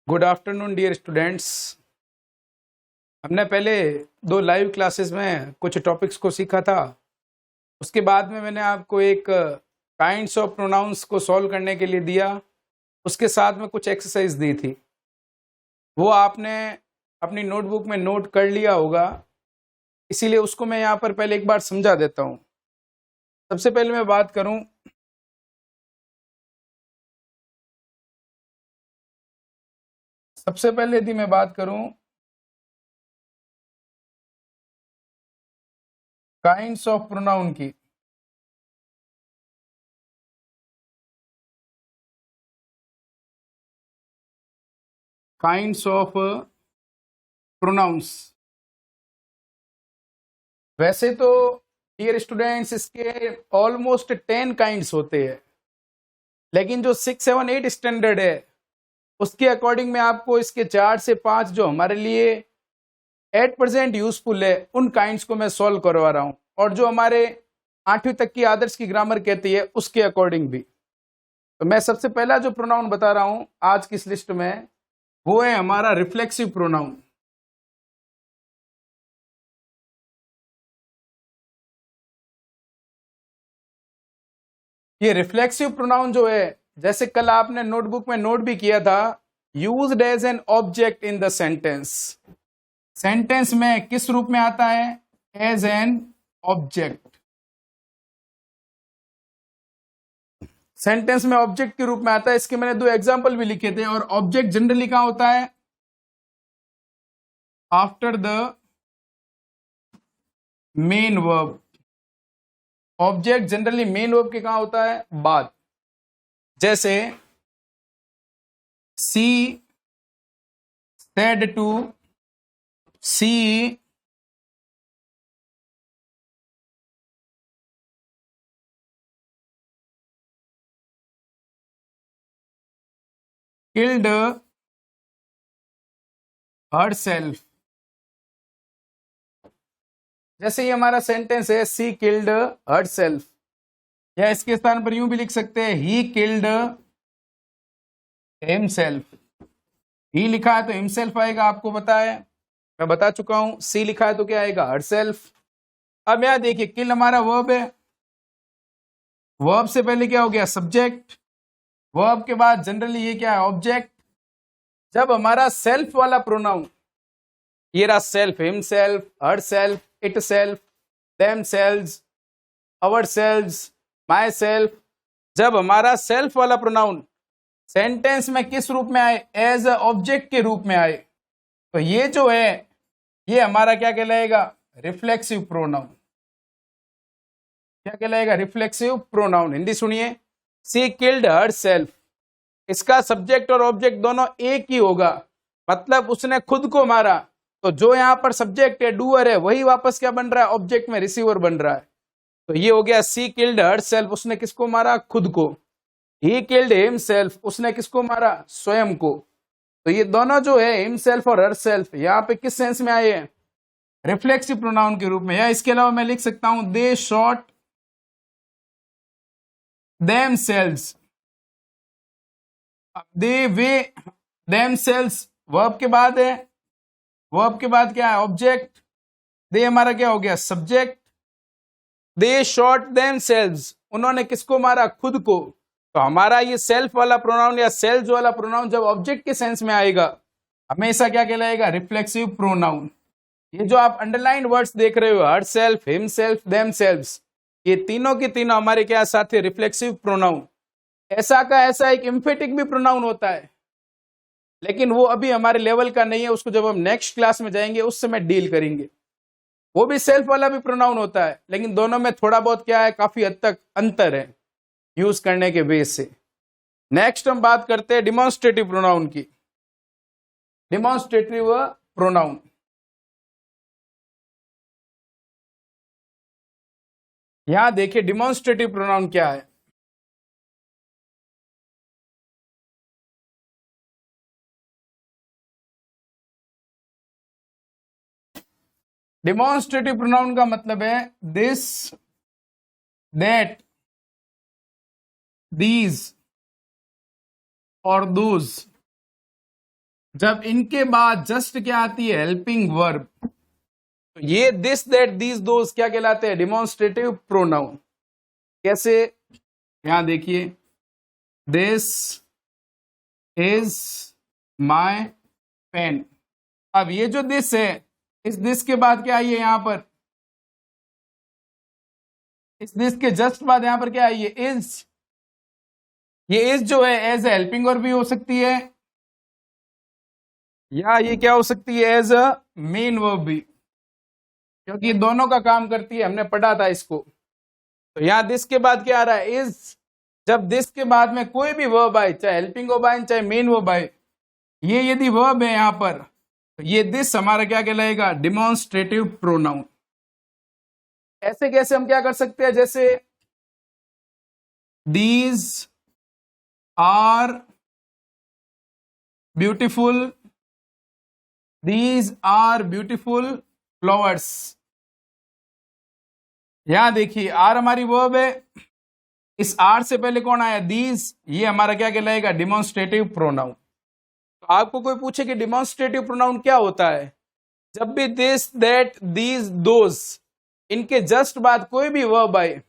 Good afternoon dear students. हमने पहले 2 live classes में कुछ टॉपिक्स को सीखा था। उसके बाद में मैंने आपको एक काइंड्स ऑफ प्रोनाउंस को सॉल्व करने के लिए दिया। उसके साथ में कुछ एक्सरसाइज दी थी, वो आपने अपनी नोटबुक में नोट कर लिया होगा, इसीलिए उसको मैं यहाँ पर पहले एक बार समझा देता हूँ। सबसे पहले मैं बात करूँ यदि मैं बात करूँ काइंड्स ऑफ प्रोनाउन की, काइंड्स ऑफ प्रोनाउंस। वैसे तो डियर स्टूडेंट्स इसके ऑलमोस्ट 10 काइंड्स होते हैं, लेकिन जो 6, 7, 8 स्टैंडर्ड है उसके अकॉर्डिंग में आपको इसके 4 से 5 जो हमारे लिए एट प्रेजेंट यूजफुल है उन काइंड्स को मैं सॉल्व करवा रहा हूँ, और जो हमारे 8वीं तक की आदर्श की ग्रामर कहती है उसके अकॉर्डिंग भी। तो मैं सबसे पहला जो प्रोनाउन बता रहा हूँ आज की इस लिस्ट में, वो है हमारा रिफ्लेक्सिव प्रोनाउन। ये रिफ्लेक्सिव प्रोनाउन जो है, जैसे कल आपने नोटबुक में नोट भी किया था, used as an object in the sentence. Sentence में किस रूप में आता है? As an object. सेंटेंस में ऑब्जेक्ट के रूप में आता है। इसके मैंने 2 एग्जांपल भी लिखे थे। और ऑब्जेक्ट जनरली कहां होता है? After the main verb. Object generally main verb के कहां होता है? बाद। जैसे सी said to see killed herself। जैसे ये हमारा सेंटेंस है, सी किल्ड हरसेल्फ, या इसके स्थान पर यूं भी लिख सकते हैं, ही किल्ड हिमसेल्फ। ही लिखा है तो हिमसेल्फ आएगा, आपको पता है, मैं बता चुका हूं। सी लिखा है तो क्या आएगा? हरसेल्फ। अब यहां देखिए, किल हमारा वर्ब है, वर्ब से पहले क्या हो गया? सब्जेक्ट। वर्ब के बाद जनरली ये क्या है? ऑब्जेक्ट। जब हमारा सेल्फ वाला प्रोनाउन, ये रहा self, himself, herself, itself, themselves, ourselves, myself, जब हमारा सेल्फ वाला प्रोनाउन सेंटेंस में किस रूप में आए? एज अ ऑब्जेक्ट के रूप में आए, तो ये जो है ये हमारा क्या कहलाएगा? Reflexive pronoun. क्या कहलाएगा? Reflexive pronoun. हिंदी सुनिए, सी किल्ड हरसेल्फ, इसका सब्जेक्ट और ऑब्जेक्ट दोनों एक ही होगा, मतलब उसने खुद को मारा। तो जो यहां पर सब्जेक्ट है, डूअर है, वही वापस क्या बन रहा है? ऑब्जेक्ट में रिसीवर बन रहा है। तो ये हो गया सी किल्ड हरसेल्फ, उसने किसको मारा? खुद को। ही किल्ड हिमसेल्फ, उसने किसको मारा? स्वयं को। तो ये दोनों जो है हिमसेल्फ और हरसेल्फ, यहाँ पे किस सेंस में आए हैं? रिफ्लेक्सिव प्रोनाउन के रूप में। या इसके अलावा मैं लिख सकता हूं, they shot themselves. They way themselves verb के बाद है, वर्ब के बाद क्या है? ऑब्जेक्ट। दे हमारा क्या हो गया? सब्जेक्ट। दे शॉट देमसेल्व्स, उन्होंने किसको मारा? खुद को। तो हमारा ये सेल्फ वाला प्रोनाउन या सेल्फ वाला प्रोनाउन जब ऑब्जेक्ट के सेंस में आएगा, हमेशा क्या कहलाएगा? Reflexive pronoun. ये जो आप अंडरलाइन वर्ड्स देख रहे हो, her self, him self, them self, ये तीनों के तीनों हमारे क्या साथ है? Reflexive pronoun. ऐसा का ऐसा एक एम्फेटिक भी प्रोनाउन होता है, लेकिन वो अभी हमारे लेवल का नहीं है, उसको जब हम नेक्स्ट क्लास में जाएंगे उस समय डील करेंगे। वो भी सेल्फ वाला भी प्रोनाउन होता है, लेकिन दोनों में थोड़ा बहुत क्या है? काफी हद तक अंतर है यूज करने के बेस से। नेक्स्ट हम बात करते हैं डिमॉन्स्ट्रेटिव प्रोनाउन की। डिमॉन्स्ट्रेटिव प्रोनाउन, यहां देखिए डिमॉन्स्ट्रेटिव प्रोनाउन क्या है। डिमॉन्स्ट्रेटिव प्रोनाउन का मतलब है दिस, दैट, दीज और दोज। जब इनके बाद जस्ट क्या आती है, हेल्पिंग वर्ब, तो ये दिस दैट दीज दोज क्या कहलाते हैं, डिमॉन्स्ट्रेटिव प्रोनाउन। कैसे, यहां देखिए, दिस इज माय पेन। अब ये जो दिस है, इस दिस के बाद क्या आई है यहां पर, इस दिस के जस्ट बाद यहां पर क्या आई है, इज। ये इज जो है एज ए हेल्पिंग वर्ब भी हो सकती है, या ये क्या हो सकती है, एज अ मेन वर्ब भी, क्योंकि दोनों का काम करती है, हमने पढ़ा था इसको। तो यहां दिस के बाद क्या आ रहा है, इज। जब दिस के बाद में कोई भी वर्ब आए, चाहे हेल्पिंग वर्ब आए चाहे मेन वर्ब आए, ये यदि वर्ब है यहां पर, तो ये दिस हमारा क्या कहलाएगा, डिमॉन्स्ट्रेटिव प्रोनाउन। ऐसे कैसे हम क्या कर सकते हैं, जैसे these are beautiful, these are beautiful flowers. यहां देखिए आर हमारी वर्ब है, इस आर से पहले कौन आया, दीज, ये हमारा क्या कहलाएगा, डिमॉन्स्ट्रेटिव प्रोनाउन। तो आपको कोई पूछे कि डिमॉन्स्ट्रेटिव प्रोनाउन क्या होता है, जब भी दिस दैट दीज दोज, इनके जस्ट बाद कोई भी वर्ब आए,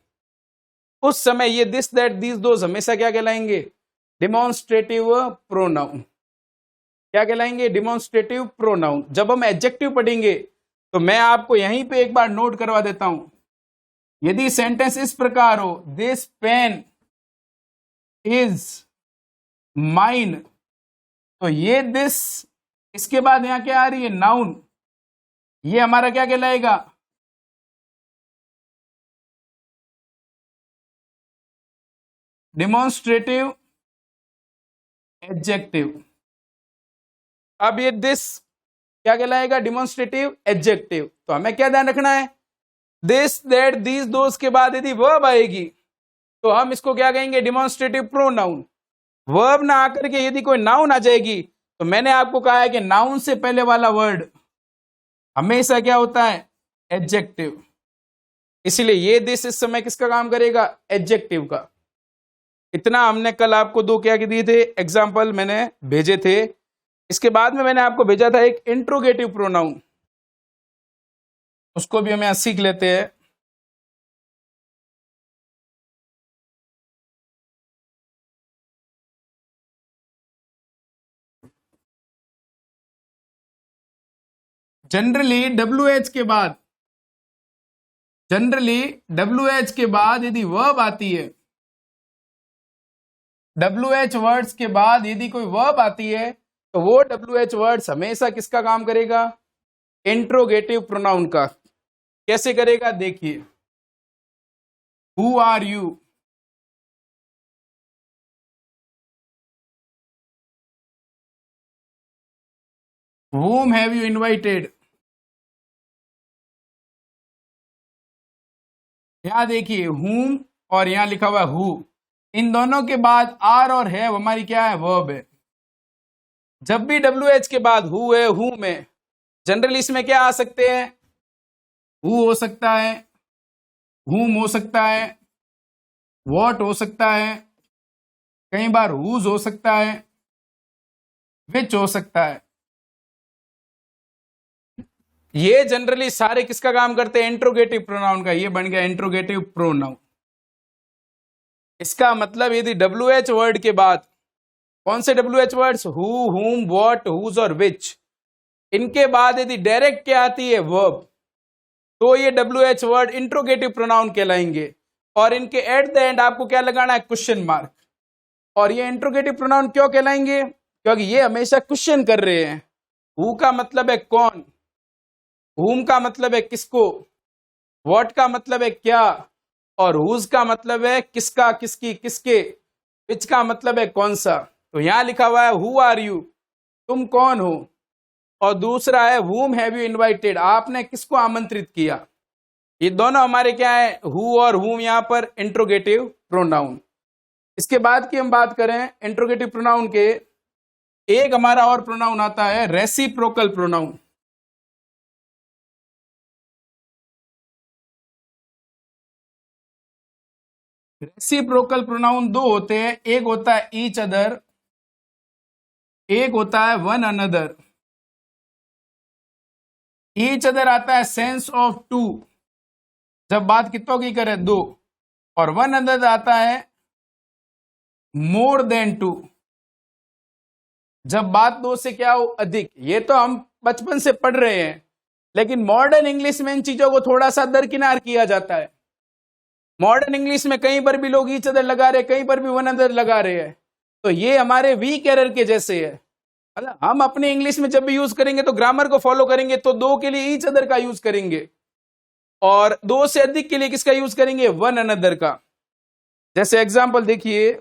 उस समय ये दिस दैट दीज दोज हमेशा क्या कहलाएंगे, डिमॉन्स्ट्रेटिव प्रोनाउन। क्या कहलाएंगे, डिमॉन्स्ट्रेटिव प्रोनाउन। जब हम एडजेक्टिव पढ़ेंगे तो मैं आपको यहीं पे एक बार नोट करवा देता हूं, यदि सेंटेंस इस प्रकार हो, दिस पेन इज माइन, तो ये दिस, इसके बाद यहां क्या आ रही है, नाउन, ये हमारा क्या कहलाएगा, डिमॉन्स्ट्रेटिव एडजेक्टिव। अब ये दिस क्या कहलाएगा, डिमॉन्स्ट्रेटिव एडजेक्टिव। तो हमें क्या ध्यान रखना है, दिस दैट दीज दोज के बाद यदि वर्ब आएगी तो हम इसको क्या कहेंगे, डिमॉन्स्ट्रेटिव प्रोनाउन। वर्ब ना आकर के यदि कोई नाउन आ जाएगी, तो मैंने आपको कहा है कि नाउन से पहले वाला वर्ड हमेशा क्या होता है, एडजेक्टिव। इसलिए ये दिस इस समय किसका काम करेगा, एडजेक्टिव का। इतना हमने कल आपको दो क्या दिए थे, एग्जाम्पल मैंने भेजे थे। इसके बाद में मैंने आपको भेजा था एक इंट्रोगेटिव प्रोनाउन, उसको भी हम यहां सीख लेते हैं। जनरली डब्ल्यू एच के बाद यदि वर्ब आती है, डब्ल्यू एच वर्ड्स के बाद यदि कोई वर्ब आती है, तो वो डब्ल्यू एच वर्ड्स हमेशा किसका काम करेगा, इंट्रोगेटिव प्रोनाउन का। कैसे करेगा, देखिए, who are you, whom have you invited। यहां देखिए whom और यहां लिखा हुआ who, इन दोनों के बाद आर और है हमारी क्या है, वर्ब है। जब भी डब्ल्यू एच के बाद हु है, whom है, जनरली इसमें क्या आ सकते हैं, हु हो सकता है, whom हो सकता है, what हो सकता है, कई बार whose हो सकता है, which हो सकता है। ये जनरली सारे किसका काम करते हैं, इंट्रोगेटिव प्रोनाउन का। ये बन गया इंट्रोगेटिव प्रोनाउन। इसका मतलब यदि डब्ल्यू एच वर्ड के बाद, कौन से डब्ल्यू एच वर्ड्स, हु, हुम, व्हाट, हुज और विच, इनके बाद यदि डायरेक्ट क्या आती है, वर्ब, तो ये W H word interrogative pronoun कहलाएंगे। और इनके एट द एंड आपको क्या लगाना है, क्वेश्चन मार्क। और ये इंट्रोगेटिव प्रोनाउन क्यों कहलाएंगे, क्योंकि ये हमेशा क्वेश्चन कर रहे हैं। हु का मतलब है कौन, हुम का मतलब है किसको, व्हाट का मतलब है क्या, और हुज का मतलब है किसका, किसकी, किसके, विच का मतलब है कौन सा। तो यहां लिखा हुआ है हु आर यू, तुम कौन हो, और दूसरा है whom हैव यू इनवाइटेड, आपने किसको आमंत्रित किया। ये दोनों हमारे क्या है, हु और whom, यहां पर इंट्रोगेटिव प्रोनाउन। इसके बाद की हम बात करें इंट्रोगेटिव प्रोनाउन के, एक हमारा और प्रोनाउन आता है रेसिप्रोकल प्रोनाउन। रेसिप्रोकल प्रोनाउन दो होते हैं, एक होता है ईच अदर, एक होता है वन अनदर, ईच अदर आता है सेंस ऑफ टू, जब बात कितनों की करें दो, और वन अनदर आता है मोर देन टू, जब बात दो से क्या हो अधिक। ये तो हम बचपन से पढ़ रहे हैं, लेकिन मॉडर्न इंग्लिश में इन चीजों को थोड़ा सा दरकिनार किया जाता है। मॉडर्न इंग्लिश में कहीं पर भी लोग ईच अदर लगा रहे, कहीं पर भी वन अदर लगा रहे हैं, तो ये हमारे वीक एरर के जैसे है। हम अपने इंग्लिश में जब भी यूज करेंगे तो ग्रामर को फॉलो करेंगे, तो दो के लिए ईच अदर का यूज करेंगे, और दो से अधिक के लिए किसका यूज करेंगे, वन अनदर का। जैसे एग्जांपल देखिए,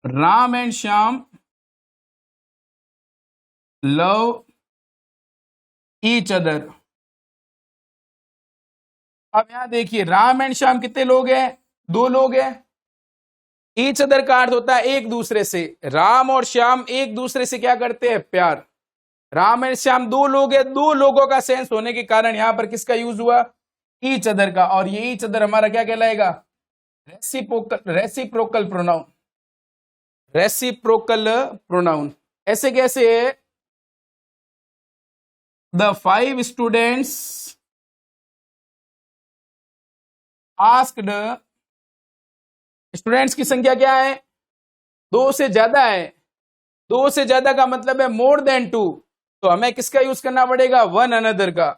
Ram and Shyam love each other. अब यहां देखिए, राम एंड श्याम कितने लोग हैं, दो लोग हैं। ईच अदर का अर्थ होता है एक दूसरे से। राम और श्याम एक दूसरे से क्या करते हैं, प्यार। राम एंड श्याम दो लोग हैं, दो लोगों का सेंस होने के कारण यहां पर किसका यूज हुआ, ईच अदर का। और ये ईच अदर हमारा क्या कहलाएगा, रेसिप्रोकल प्रोनाउन। रेसिप्रोकल प्रोनाउन ऐसे कैसे है, द 5 स्टूडेंट्स आस्क्ड, स्टूडेंट्स की संख्या क्या है, दो से ज्यादा है। दो से ज्यादा का मतलब है मोर देन टू, तो हमें किसका यूज करना पड़ेगा, वन अनदर का।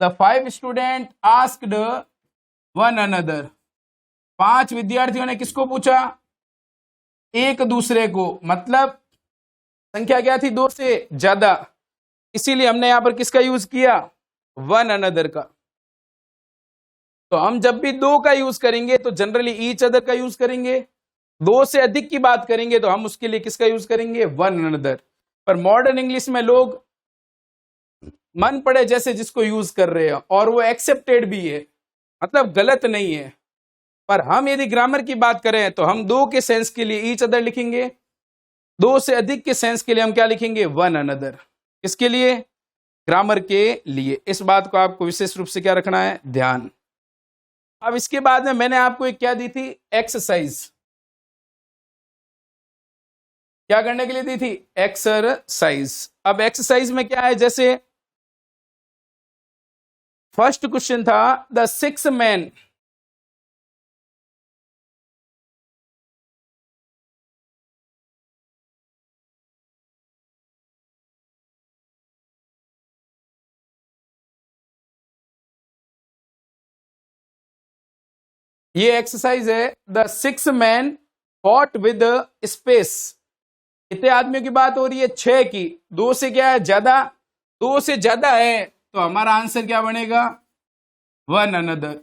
The 5 student asked one another, 5 विद्यार्थियों ने किसको पूछा, एक दूसरे को, मतलब संख्या क्या थी, दो से ज्यादा, इसीलिए हमने यहां पर किसका यूज किया, वन अनदर का। तो हम जब भी दो का यूज करेंगे तो जनरली ईच अदर का यूज करेंगे, दो से अधिक की बात करेंगे तो हम उसके लिए किसका यूज करेंगे, वन अनदर। पर मॉडर्न इंग्लिश में लोग मन पड़े जैसे जिसको यूज कर रहे हैं, और वो एक्सेप्टेड भी है, मतलब गलत नहीं है। पर हम यदि ग्रामर की बात करें तो हम दो के सेंस के लिए ईच अदर लिखेंगे, दो से अधिक के सेंस के लिए हम क्या लिखेंगे, वन अनदर। इसके लिए, ग्रामर के लिए। इस बात को आपको विशेष रूप से क्या रखना है, ध्यान। अब इसके बाद में मैंने आपको एक क्या दी थी, एक्सरसाइज। क्या करने के लिए दी थी, एक्सरसाइज। अब एक्सरसाइज में क्या है, जैसे फर्स्ट क्वेश्चन था, द 6 men ये एक्सरसाइज है, the 6 men fought with space। कितने आदमियों की बात हो रही है, 6 की। दो से क्या है, ज्यादा, दो से ज्यादा है, तो हमारा आंसर क्या बनेगा, वन अनदर।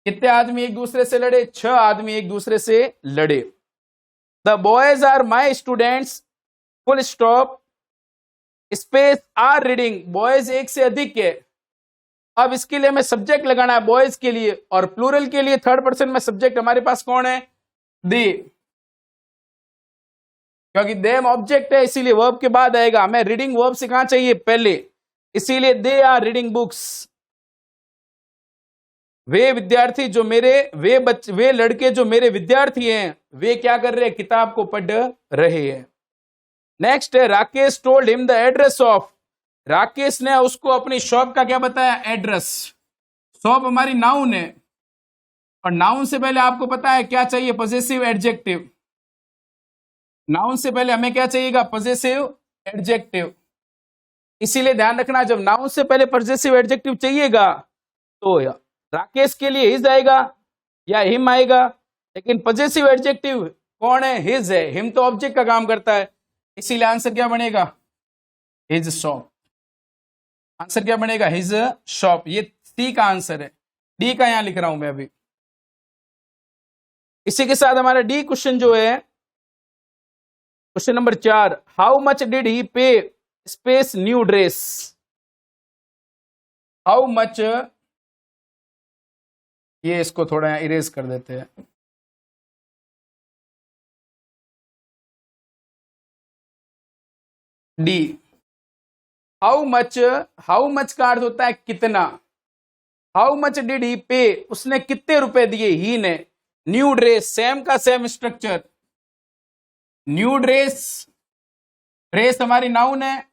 कितने आदमी एक दूसरे से लड़े, 6 आदमी एक दूसरे से लड़े। The boys are my students full stop space are reading, boys एक से अधिक है। अब इसके लिए हमें सब्जेक्ट लगाना है बॉयज के लिए, और प्लूरल के लिए थर्ड पर्सन में सब्जेक्ट हमारे पास कौन है, दे, क्योंकि देम ऑब्जेक्ट है, इसीलिए वर्ब के बाद आएगा। हमें रीडिंग वर्ब से कहां चाहिए, पहले, इसीलिए दे आर रीडिंग बुक्स। वे विद्यार्थी जो मेरे, वे लड़के जो मेरे विद्यार्थी हैं, वे क्या कर रहे हैं, किताब को पढ़ रहे हैं। नेक्स्ट है, Rakesh told him the address of, Rakesh ने उसको अपनी शॉप का क्या बताया, एड्रेस। शॉप हमारी नाउन है, और नाउन से पहले आपको पता है क्या चाहिए, पॉजेसिव एडजेक्टिव। नाउन से पहले हमें क्या चाहिएगा, पॉजेसिव एडजेक्टिव। इसीलिए ध्यान रखना, जब नाउन से पहले पॉजेसिव एडजेक्टिव चाहिएगा तो राकेश के लिए हिज आएगा या हिम आएगा, लेकिन पॉजेसिव एडजेक्टिव कौन है, हिज है। हिम तो ऑब्जेक्ट का काम करता है, इसीलिए आंसर क्या बनेगा, हिज शॉप। आंसर क्या बनेगा, हिज शॉप। ये सी का आंसर है, डी का यहां लिख रहा हूं मैं अभी। इसी के साथ हमारा डी क्वेश्चन जो है, question number 4, how much did he pay space new dress. How much, ये इसको थोड़ा इरेज कर देते हैं। D, how much, how much का अर्थ होता है कितना। हाउ मच डिड ही पे, उसने कितने रुपए दिए, ही ने। न्यू ड्रेस, सेम का same structure, new dress, dress हमारी नाउन है,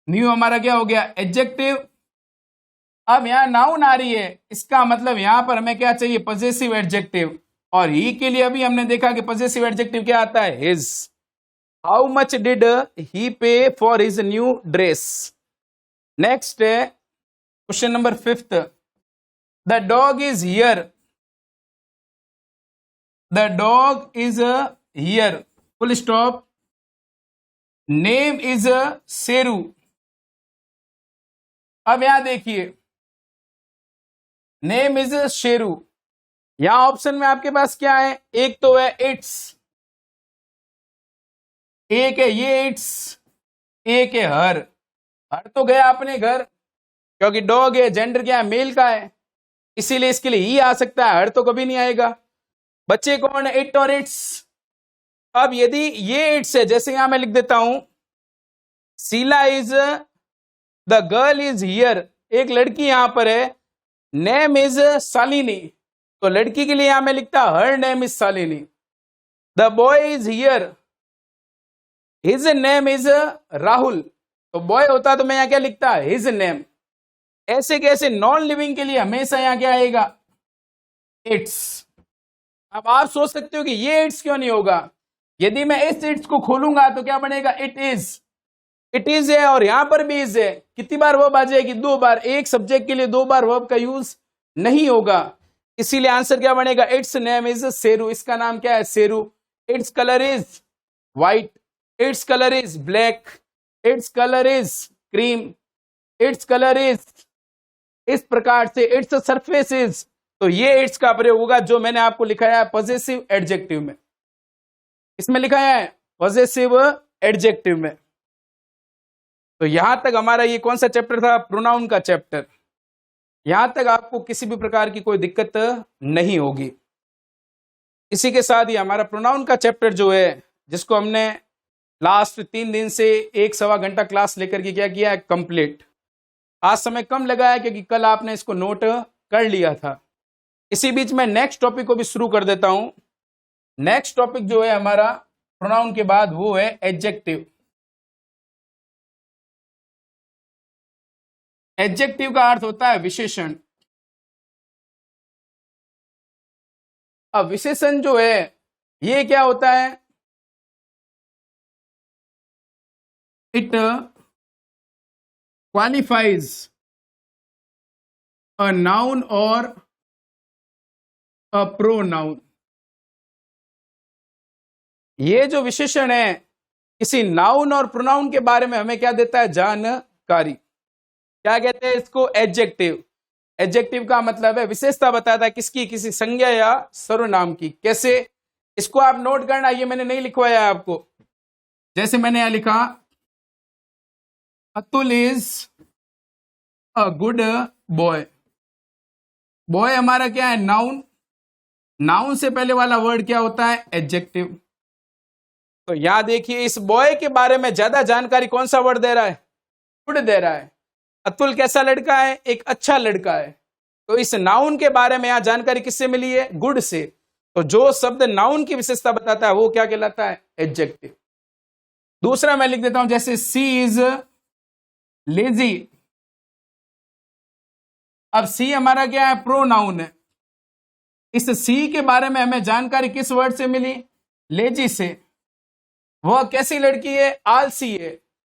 न्यू हमारा क्या हो गया एडजेक्टिव। अब यहां नाउन आ रही है, इसका मतलब यहां पर हमें क्या चाहिए पजेसिव एडजेक्टिव, और ही के लिए अभी हमने देखा कि पजेसिव एडजेक्टिव क्या आता है his. How much did he pay for his new dress. Next है question number 5th, the dog is here, the dog is here, full stop, name is Sheru. अब यहां देखिए नेम इज शेरू, यहां ऑप्शन में आपके पास क्या है, एक तो है इट्स, एक है ये इट्स, एक है हर। हर तो गया अपने घर, क्योंकि डॉग है, जेंडर क्या है मेल का है, इसीलिए इसके लिए ही आ सकता है, हर तो कभी नहीं आएगा। बच्चे कौन है, इट और इट्स। अब यदि ये इट्स है, जैसे यहां मैं लिख देता हूं Sheela is, the girl is here, एक लड़की यहां पर है, नेम इज शालिनी, तो लड़की के लिए यहां मैं लिखता her name is Shalini. The boy is here, his name is Rahul, तो बॉय होता तो मैं यहां क्या लिखता हिज नेम। ऐसे कैसे नॉन लिविंग के लिए हमेशा यहां क्या आएगा इट्स। अब आप सोच सकते हो कि ये इट्स क्यों नहीं होगा, यदि मैं इस इट्स को खोलूंगा तो क्या बनेगा इट इज, इट इज है और यहां पर भी इज है, कितनी बार वर्ब आ जाएगी 2 बार, एक सब्जेक्ट के लिए 2 बार वर्ब का यूज नहीं होगा, इसीलिए आंसर क्या बनेगा इट्स नेम इज शेरू, इसका नाम क्या है Sheru. Its colour is white, its colour is black, its colour is cream, its colour is, इस प्रकार से इट्स सरफेस इज, तो ये इट्स का प्रयोग होगा जो मैंने आपको लिखाया है पॉजेसिव एडजेक्टिव में, इसमें लिखाया है पॉजेसिव एडजेक्टिव में। तो यहां तक हमारा ये कौन सा चैप्टर था, प्रोनाउन का चैप्टर। यहां तक आपको किसी भी प्रकार की कोई दिक्कत नहीं होगी। इसी के साथ ही हमारा प्रोनाउन का चैप्टर जो है, जिसको हमने लास्ट 3 दिन से 1 सवा घंटा क्लास लेकर के क्या किया है कंप्लीट। आज समय कम लगा है क्योंकि कल आपने इसको नोट कर लिया था। इसी बीच में नेक्स्ट टॉपिक को भी शुरू कर देता हूं। नेक्स्ट टॉपिक जो है हमारा प्रोनाउन के बाद वो है एडजेक्टिव। एडजेक्टिव का अर्थ होता है विशेषण। अब विशेषण जो है ये क्या होता है, इट क्वालिफाइज अ नाउन और अ प्रोनाउन। ये जो विशेषण है किसी नाउन और प्रोनाउन के बारे में हमें क्या देता है जानकारी। क्या कहते हैं इसको एडजेक्टिव। एडजेक्टिव का मतलब है विशेषता बताता है किसकी, किसी संज्ञा या सर्वनाम की। कैसे, इसको आप नोट करना, ये मैंने नहीं लिखवाया है आपको। जैसे मैंने यहां लिखा Atul is a good boy. Boy हमारा क्या है नाउन, नाउन से पहले वाला वर्ड क्या होता है एडजेक्टिव। तो यहां देखिए इस बॉय के बारे में ज्यादा जानकारी कौन सा वर्ड दे रहा है, गुड दे रहा है। अतुल कैसा लड़का है, एक अच्छा लड़का है। तो इस नाउन के बारे में यहां जानकारी किससे मिली है, गुड से। तो जो शब्द नाउन की विशेषता बताता है वो क्या कहलाता है एडजेक्टिव। दूसरा मैं लिख देता हूं, जैसे सी इज लेजी। अब सी हमारा क्या है प्रोनाउन है। इस सी के बारे में हमें जानकारी किस वर्ड से मिली, लेजी से। वह कैसी लड़की है, आलसी है।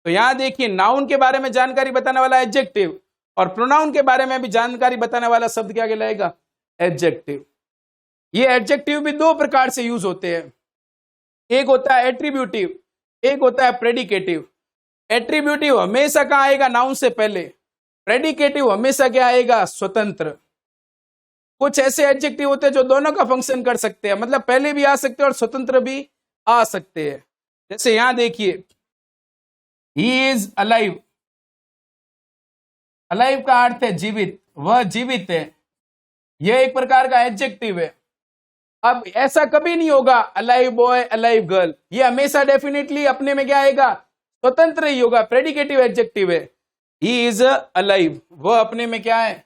तो यहां देखिए नाउन के बारे में जानकारी बताने वाला एडजेक्टिव और प्रोनाउन के बारे में भी जानकारी बताने वाला शब्द क्या कहलाएगा एडजेक्टिव। ये एडजेक्टिव भी 2 प्रकार से यूज होते हैं, एक होता है एट्रीब्यूटिव, एक होता है प्रेडिकेटिव। एट्रीब्यूटिव हमेशा कहां आएगा नाउन से पहले, प्रेडिकेटिव हमेशा क्या आएगा स्वतंत्र। कुछ ऐसे एडजेक्टिव होते हैं जो दोनों का फंक्शन कर सकते हैं, मतलब पहले भी आ सकते हैं और स्वतंत्र भी आ सकते हैं। जैसे यहां देखिए ही इज अलाइव। अलाइव का अर्थ है जीवित, वह जीवित है। यह एक प्रकार का एडजेक्टिव है। अब ऐसा कभी नहीं होगा अलाइव बॉय अलाइव गर्ल, ये हमेशा डेफिनेटली अपने में क्या आएगा स्वतंत्र ही होगा, प्रेडिकेटिव एडजेक्टिव है। ही इज अलाइव, वह अपने में क्या है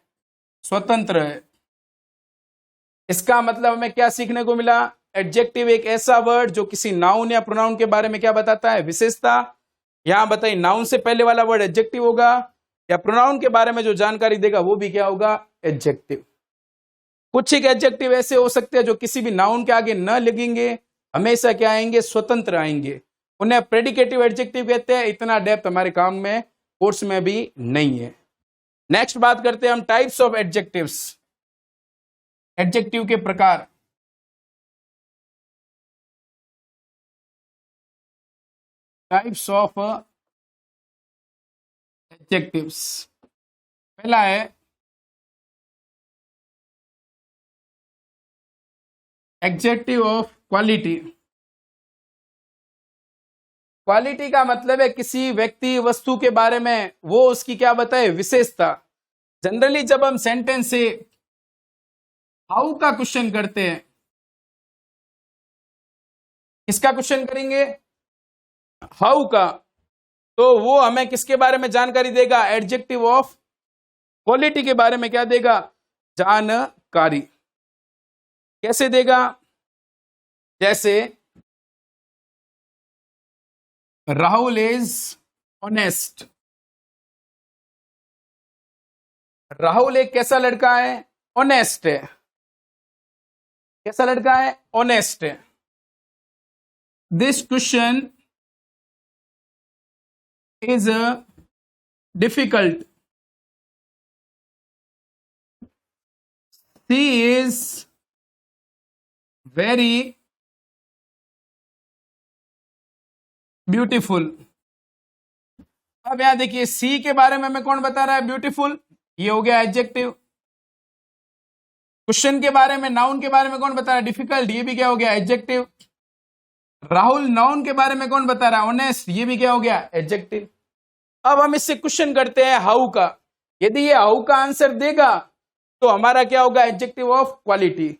स्वतंत्र है। इसका मतलब हमें क्या सीखने को मिला? एडजेक्टिव एक ऐसा वर्ड जो किसी नाउन या प्रोनाउन के बारे में क्या बताता है? विशेषता। यहां बताइए, नाउन से पहले वाला वर्ड एडजेक्टिव होगा या प्रोनाउन के बारे में जो जानकारी देगा वो भी क्या होगा? एडजेक्टिव। कुछ एक एडजेक्टिव ऐसे हो सकते हैं जो किसी भी नाउन के आगे न लगेंगे, हमेशा क्या आएंगे? स्वतंत्र आएंगे, उन्हें प्रेडिकेटिव एडजेक्टिव कहते हैं। इतना डेप्थ हमारे काम में कोर्स में भी नहीं है। नेक्स्ट बात करते हैं हम टाइप्स ऑफ एडजेक्टिव्स, एडजेक्टिव के प्रकार। टाइप्स ऑफ एडजेक्टिव्स, पहला है एडजेक्टिव ऑफ क्वालिटी। क्वालिटी का मतलब है किसी व्यक्ति वस्तु के बारे में वो उसकी क्या बताए? विशेषता। जनरली जब हम सेंटेंस से हाउ का क्वेश्चन करते हैं, किसका क्वेश्चन करेंगे? हाउ का, तो वो हमें किसके बारे में जानकारी देगा? एडजेक्टिव ऑफ क्वालिटी के बारे में क्या देगा? जानकारी। कैसे देगा? जैसे राहुल इज ऑनेस्ट। राहुल एक कैसा लड़का है? ऑनेस्ट है। कैसा लड़का है? ऑनेस्ट है। This question is difficult. She is very beautiful. अब यहां देखिए, सी के बारे में हमें कौन बता रहा है? ब्यूटीफुल। ये हो गया एडजेक्टिव। क्वेश्चन के बारे में, नाउन के बारे में कौन बता रहा है? डिफिकल्ट। ये भी क्या हो गया? एडजेक्टिव। राहुल नाउन के बारे में कौन बता रहा है? ऑनेस्ट। ये भी क्या हो गया? एडजेक्टिव। अब हम इससे क्वेश्चन करते हैं हाउ का। यदि ये हाउ का आंसर देगा तो हमारा क्या होगा? Adjective of quality.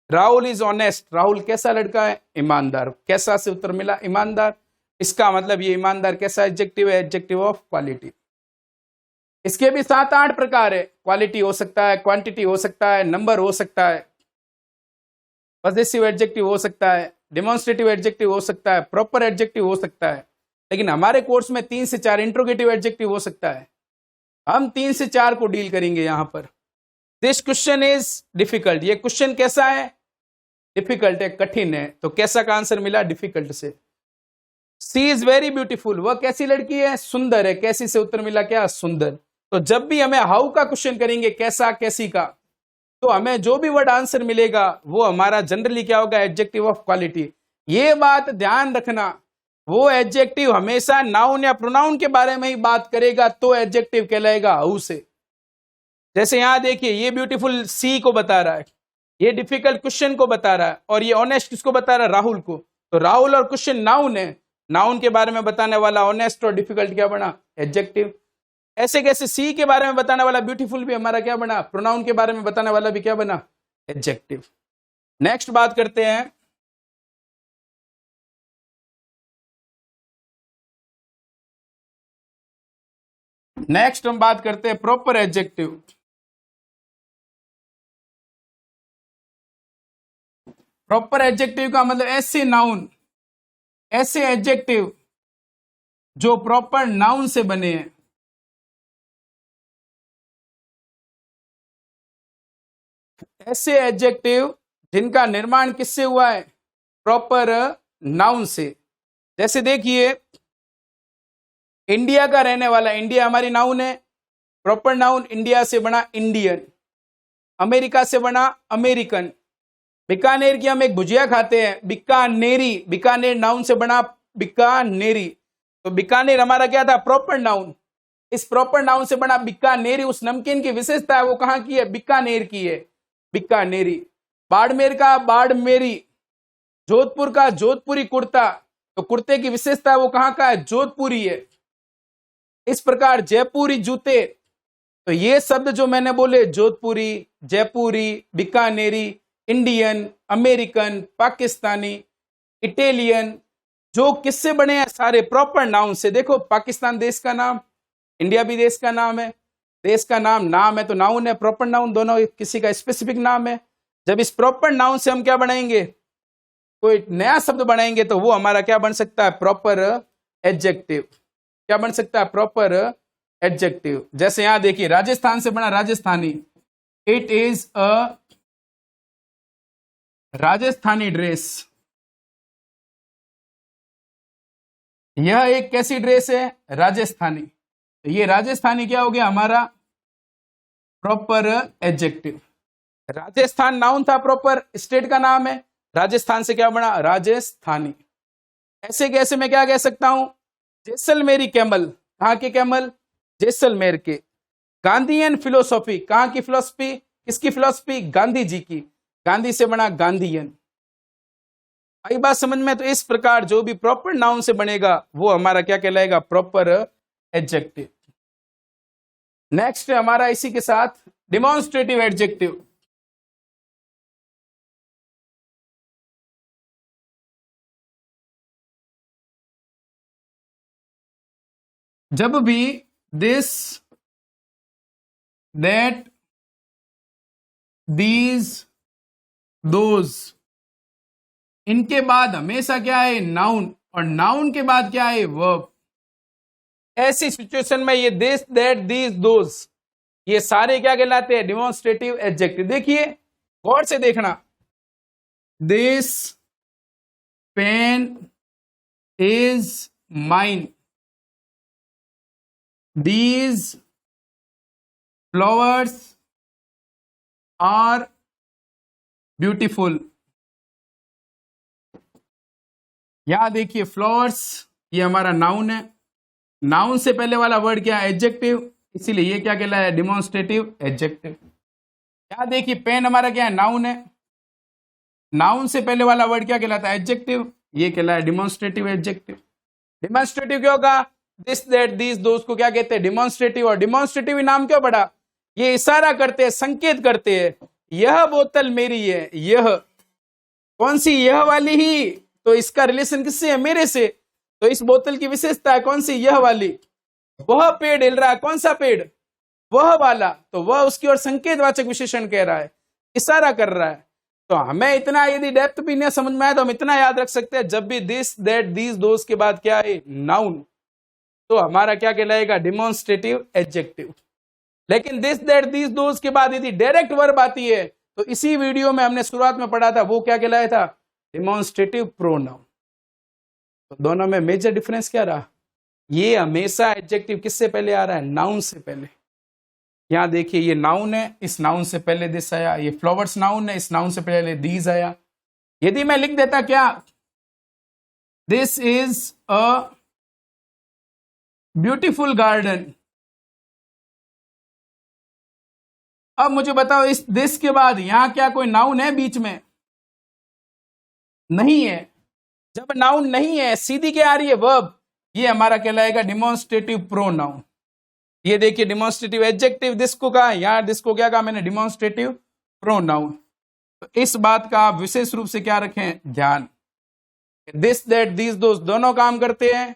Rahul is honest. Rahul कैसा लड़का है? ईमानदार। कैसा से उत्तर मिला? ईमानदार। इसका मतलब ये ईमानदार कैसा एडजेक्टिव है? Adjective of quality. इसके भी 7-8 प्रकार है। क्वालिटी हो सकता है, क्वांटिटी हो सकता है, नंबर हो सकता है, पॉजेसिव एडजेक्टिव हो सकता है, डेमोन्स्ट्रेटिव एडजेक्टिव हो सकता है, प्रॉपर एडजेक्टिव हो सकता है। लेकिन हमारे कोर्स में 3 से 4 इंट्रोगेटिव एडजेक्टिव हो सकता है। हम 3 से 4 को डील करेंगे यहां पर। This question is difficult. ये क्वेश्चन कैसा है? डिफिकल्ट है, कठिन है। तो कैसा का आंसर मिला? डिफिकल्ट से। सी इज वेरी ब्यूटीफुल। वह कैसी लड़की है? सुंदर है। कैसी से उत्तर मिला क्या? सुंदर। तो जब भी हमें हाउ का क्वेश्चन करेंगे, कैसा कैसी का, तो हमें जो भी वर्ड आंसर मिलेगा वो हमारा जनरली क्या होगा? Adjective of quality. ये बात ध्यान रखना, वो एडजेक्टिव हमेशा नाउन या प्रोनाउन के बारे में ही बात करेगा तो एडजेक्टिव कहलाएगा हाउ से। जैसे यहां देखिए, ये ब्यूटीफुल सी को बता रहा है, ये डिफिकल्ट क्वेश्चन को बता रहा है, और ये ऑनेस्ट किसको बता रहा है? राहुल को। तो राहुल और क्वेश्चन नाउन है, नाउन के बारे में बताने वाला ऑनेस्ट और डिफिकल्ट क्या बना? एडजेक्टिव। ऐसे कैसे सी के बारे में बताने वाला ब्यूटीफुल भी हमारा क्या बना? प्रोनाउन के बारे में बताने वाला भी क्या बना? एडजेक्टिव। नेक्स्ट बात करते हैं हम बात करते हैं प्रॉपर एडजेक्टिव। प्रॉपर एडजेक्टिव का मतलब ऐसे नाउन, ऐसे एडजेक्टिव जो प्रॉपर नाउन से बने हैं। ऐसे एडजेक्टिव जिनका निर्माण किससे हुआ है? प्रॉपर नाउन से। जैसे देखिए, इंडिया का रहने वाला, इंडिया हमारी नाउन है, प्रॉपर नाउन। इंडिया से बना इंडियन, अमेरिका से बना अमेरिकन। बीकानेर की हम एक भुजिया खाते हैं, बीकानेरी। बीकानेर नाउन से बना बीकानेरी। तो बीकानेर हमारा क्या था? Proper noun. इस प्रॉपर नाउन से बना बीकानेरी। उस नमकीन की विशेषता है वो कहां की है? बीकानेर की है, बीकानेरी। बाड़मेर का बाड़मेरी, जोधपुर का जोधपुरी कुर्ता, तो कुर्ते की विशेषता है वो कहां का है? जोधपुरी है। इस प्रकार जयपुरी जूते, तो ये शब्द जो मैंने बोले, जोधपुरी, जयपुरी, बीकानेरी, इंडियन, अमेरिकन, पाकिस्तानी, इटालियन, जो किससे बने हैं? सारे प्रॉपर नाउन से। देखो, पाकिस्तान देश का नाम, इंडिया भी देश का नाम है। देश का नाम है तो नाउन है, प्रॉपर नाउन, दोनों किसी का स्पेसिफिक नाम है। जब इस प्रॉपर नाउन से हम क्या बनाएंगे, कोई नया शब्द बनाएंगे, तो वो हमारा क्या बन सकता है, प्रॉपर एडजेक्टिव। क्या बन सकता है, प्रॉपर एडजेक्टिव। जैसे यहां देखिए राजस्थान से बना Rajasthani, it is a Rajasthani dress. यह एक कैसी ड्रेस है, राजस्थानी। तो ये राजस्थानी क्या हो गया हमारा, प्रॉपर एडजेक्टिव। राजस्थान नाउन था, प्रॉपर स्टेट का नाम है, राजस्थान से क्या बना, राजस्थानी। ऐसे कैसे मैं क्या कह सकता हूं, जैसलमेरी कैमल, कहां के कैमल, जैसलमेर के। गांधीयन फिलोसॉफी, कहां की फिलोसफी, किसकी फिलोसफी, गांधी जी की, गांधी से बना गांधीयन। आई बात समझ में। तो इस प्रकार जो भी प्रॉपर नाउन से बनेगा वो हमारा क्या कहलाएगा, प्रॉपर एडजेक्टिव। नेक्स्ट है हमारा इसी के साथ डिमॉन्स्ट्रेटिव एडजेक्टिव। जब भी दिस, दैट, दीज, दोज, इनके बाद हमेशा क्या है, नाउन, और नाउन के बाद क्या है, वर्ब। ऐसी सिचुएशन में ये दिस, दैट, दीज, दोज, ये सारे क्या कहलाते हैं, डिमॉन्स्ट्रेटिव एडजेक्टिव। देखिए गौर से देखना, this pen is mine, these flowers are beautiful. यहां देखिए फ्लावर्स, ये हमारा नाउन है, नाउन से पहले वाला वर्ड क्या है, एडजेक्टिव, इसीलिए ये क्या कहलाया है, डिमॉन्स्ट्रेटिव एडजेक्टिव। यहां देखिए पेन हमारा क्या है, नाउन है, नाउन से पहले वाला वर्ड क्या कहलाता है, एडजेक्टिव, ये कहलाया डिमॉन्स्ट्रेटिव एडजेक्टिव। डिमॉन्स्ट्रेटिव क्या होगा, दिस, दैट, दीज, दोज को क्या कहते हैं, डिमॉन्स्ट्रेटिव। और डिमॉन्स्ट्रेटिव नाम क्यों पड़ा, ये इशारा करते हैं, संकेत करते हैं, यह बोतल मेरी है। यह कौन सी, यह वाली ही, तो इसका रिलेशन किससे है, मेरे से। तो इस बोतल की विशेषता है कौन सी, यह वाली। वह पेड़ हिल रहा है, कौन सा पेड़, वह वाला, तो वह उसकी ओर संकेतवाचक विशेषण कह रहा है, इशारा कर रहा है। तो हमें इतना यदि डेप्थ भी नहीं समझ में आए तो हम इतना याद रख सकते हैं, जब भी दिस, दैट, दीज, दोज के बाद क्या है, नाउन, तो हमारा क्या कहलाएगा, डिमॉन्स्ट्रेटिव एडजेक्टिव। लेकिन दिस, दैट, दीज, दोज के बाद यदि डायरेक्ट वर्ब आती है, तो इसी वीडियो में हमने शुरुआत में पढ़ा था, वो क्या कहलाया था, डिमॉन्स्ट्रेटिव प्रोनाउन। तो दोनों में मेजर डिफरेंस क्या रहा, ये हमेशा एडजेक्टिव किससे पहले आ रहा है, नाउन से पहले। यहां देखिए ये नाउन है, इस नाउन से पहले दिस आया, ये फ्लावर्स नाउन है, इस नाउन से पहले दीज आया। यदि मैं लिख देता क्या, this is a beautiful garden, अब मुझे बताओ इस दिस के बाद यहां क्या कोई नाउन है बीच में, नहीं है। जब नाउन नहीं है, सीधी क्या आ रही है, वर्ब, ये हमारा कहलाएगा डिमॉन्स्ट्रेटिव प्रोनाउन। ये देखिए डिमॉन्स्ट्रेटिव एडजेक्टिव दिस को कहा, यहां दिस को क्या कहा मैंने, डिमॉन्स्ट्रेटिव प्रोनाउन। तो इस बात का आप विशेष रूप से क्या रखें, ध्यान। दिस, दैट, दीज, दोज दोनों काम करते हैं,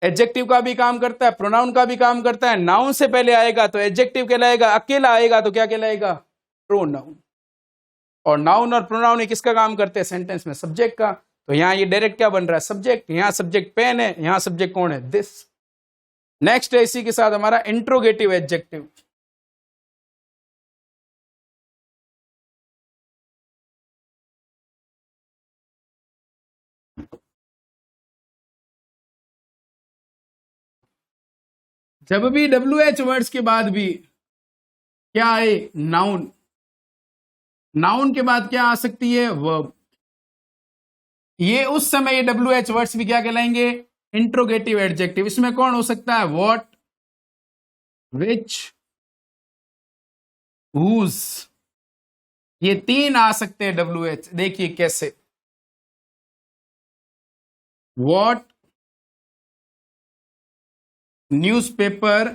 एडजेक्टिव का भी काम करता है, प्रोनाउन का भी काम करता है। नाउन से पहले आएगा तो एडजेक्टिव कहलाएगा, अकेला आएगा तो क्या कहलाएगा, प्रोनाउन। और नाउन और प्रोनाउन किसका काम करते हैं, सेंटेंस में सब्जेक्ट का। तो यहां ये डायरेक्ट क्या बन रहा है, सब्जेक्ट, यहां सब्जेक्ट पेन है, यहां सब्जेक्ट कौन है, दिस। नेक्स्ट है इसी के साथ हमारा इंट्रोगेटिव एडजेक्टिव। जब भी WH वर्ड्स के बाद भी क्या है, नाउन, नाउन के बाद क्या आ सकती है, वर्ब। ये उस समय ये WH वर्ड्स भी क्या कहलाएंगे, इंट्रोगेटिव एडजेक्टिव। इसमें कौन हो सकता है, व्हाट, विच, हुज, ये तीन आ सकते हैं WH। देखिए कैसे, what, newspaper,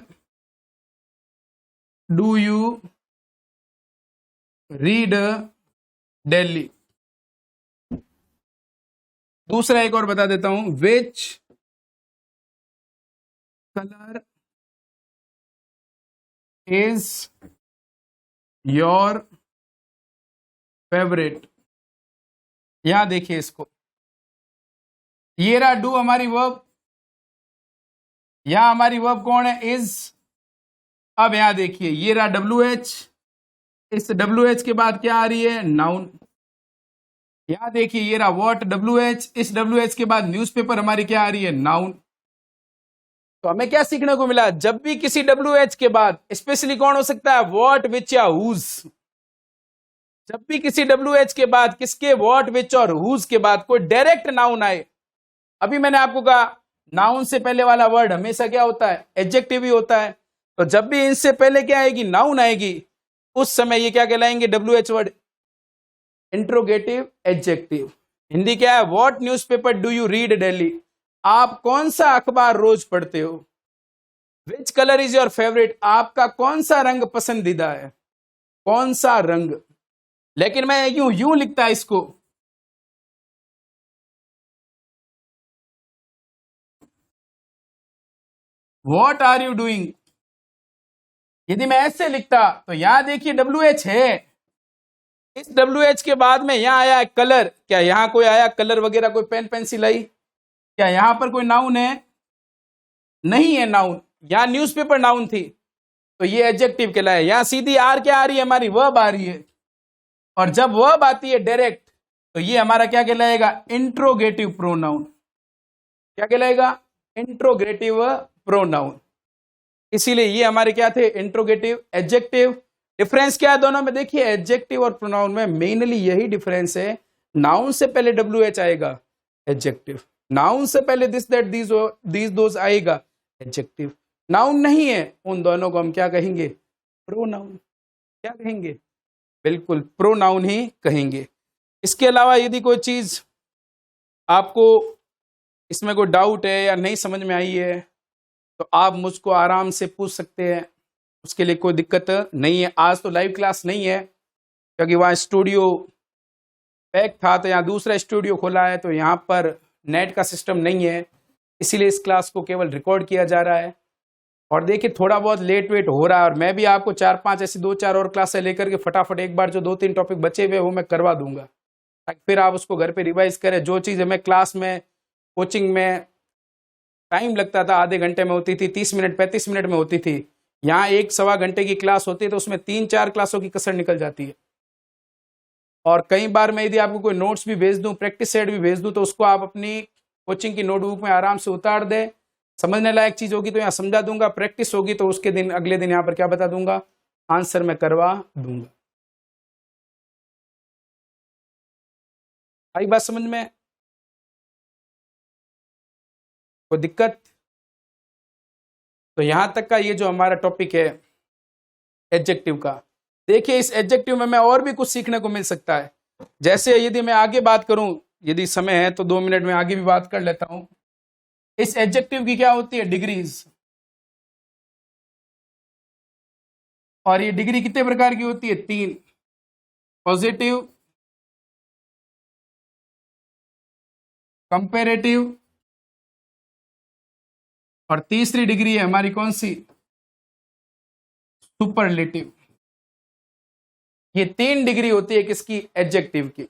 do you read daily. दूसरा एक और बता देता हूं, विच कलर इज योर फेवरेट। यहां देखिए इसको, ये रहा डू हमारी वर्ब, यहां हमारी वर्ब कौन है, इज। अब यहां देखिए ये रहा डब्ल्यू एच, इस डब्ल्यू एच के बाद क्या आ रही है, नाउन। यहां देखिए ये रहा वॉट, डब्ल्यू एच, इस डब्ल्यू एच के बाद न्यूज़पेपर हमारी क्या आ रही है, नाउन। तो हमें क्या सीखने को मिला, जब भी किसी डब्ल्यू एच के बाद स्पेशली कौन हो सकता है, वॉट, विच या हुज। जब भी किसी डब्ल्यू एच के बाद किसके, वॉट, विच और हुज के बाद कोई डायरेक्ट नाउन आए, अभी मैंने आपको कहा नाउन से पहले वाला वर्ड हमेशा क्या होता है, एडजेक्टिव ही होता है। तो जब भी इनसे पहले क्या आएगी, नाउन आएगी, उस समय ये क्या कहलाएंगे, W H word, interrogative adjective. Hindi क्या है, what newspaper do you read daily, आप कौन सा अखबार रोज पढ़ते हो। Which colour is your favourite, आपका कौन सा रंग पसंदीदा है, कौन सा रंग। लेकिन मैं यूं लिखता इसको, व्हाट आर यू डूइंग। यदि मैं ऐसे लिखता तो यहां देखिए डब्ल्यू एच है, इस डब्ल्यू एच के बाद में यहां आया है कलर, क्या यहां कोई आया कलर वगैरह, कोई पेन पेंसिल आई, क्या यहां पर कोई नाउन है, नहीं है नाउन। यहां न्यूज़पेपर नाउन थी तो ये एडजेक्टिव कहलाया। यहां सीधी आर क्या आ रही है, हमारी वर्ब आ रही है, और जब वर्ब आती है डायरेक्ट तो ये हमारा क्या कहलाएगा, इंट्रोगेटिव प्रोनाउन। क्या कहलाएगा, इंट्रोगेटिव प्रोनाउन। इसीलिए ये हमारे क्या थे, इंट्रोगेटिव एडजेक्टिव। डिफरेंस क्या है दोनों में, देखिए एडजेक्टिव और प्रोनाउन में मेनली यही डिफरेंस है, नाउन से पहले डब्ल्यू एच आएगा एडजेक्टिव, नाउन से पहले दिस दैट दीज दोज आएगा एडजेक्टिव। नाउन नहीं है, उन दोनों को हम क्या कहेंगे, प्रोनाउन। क्या कहेंगे, बिल्कुल प्रोनाउन ही कहेंगे। इसके अलावा यदि कोई चीज आपको इसमें कोई डाउट है या नहीं समझ में आई है तो आप मुझको आराम से पूछ सकते हैं, उसके लिए कोई दिक्कत नहीं है। आज तो लाइव क्लास नहीं है क्योंकि वहाँ स्टूडियो पैक था, तो यहाँ दूसरा स्टूडियो खोला है, तो यहाँ पर नेट का सिस्टम नहीं है, इसीलिए इस क्लास को केवल रिकॉर्ड किया जा रहा है। और देखिए थोड़ा बहुत लेट वेट हो रहा है, और मैं भी आपको 4-5 ऐसी 2-4 और क्लासें लेकर के फटाफट एक बार जो 2-3 टॉपिक बचे हुए वो मैं करवा दूंगा, ताकि फिर आप उसको घर पे रिवाइज करें। जो चीज़ हमें क्लास में कोचिंग में टाइम लगता था, आधे घंटे में होती थी, 30 मिनट 35 मिनट में होती थी, यहाँ 1-1.25 घंटे की क्लास होती है, तो उसमें 3-4 क्लासों की कसर निकल जाती है। और कई बार मैं यदि आपको कोई नोट्स भी भेज दूं, प्रैक्टिस सेट भी भेज दूं, तो उसको आप अपनी कोचिंग की नोटबुक में आराम से उतार दें। समझने लायक चीज होगी तो यहाँ समझा दूंगा, प्रैक्टिस होगी तो उसके दिन अगले दिन यहाँ पर क्या बता दूंगा, आंसर मैं करवा दूंगा। आई बात समझ में, कोई दिक्कत। तो यहां तक का ये जो हमारा टॉपिक है एडजेक्टिव का, देखिए इस एडजेक्टिव में मैं और भी कुछ सीखने को मिल सकता है। जैसे यदि मैं आगे बात करूं, यदि समय है तो 2 मिनट में आगे भी बात कर लेता हूं। इस एडजेक्टिव की क्या होती है, डिग्रीज। और ये डिग्री कितने प्रकार की होती है, 3, पॉजिटिव, कंपैरेटिव, और तीसरी डिग्री है हमारी कौन सी, सुपरलेटिव। ये 3 डिग्री होती है किसकी, एडजेक्टिव की।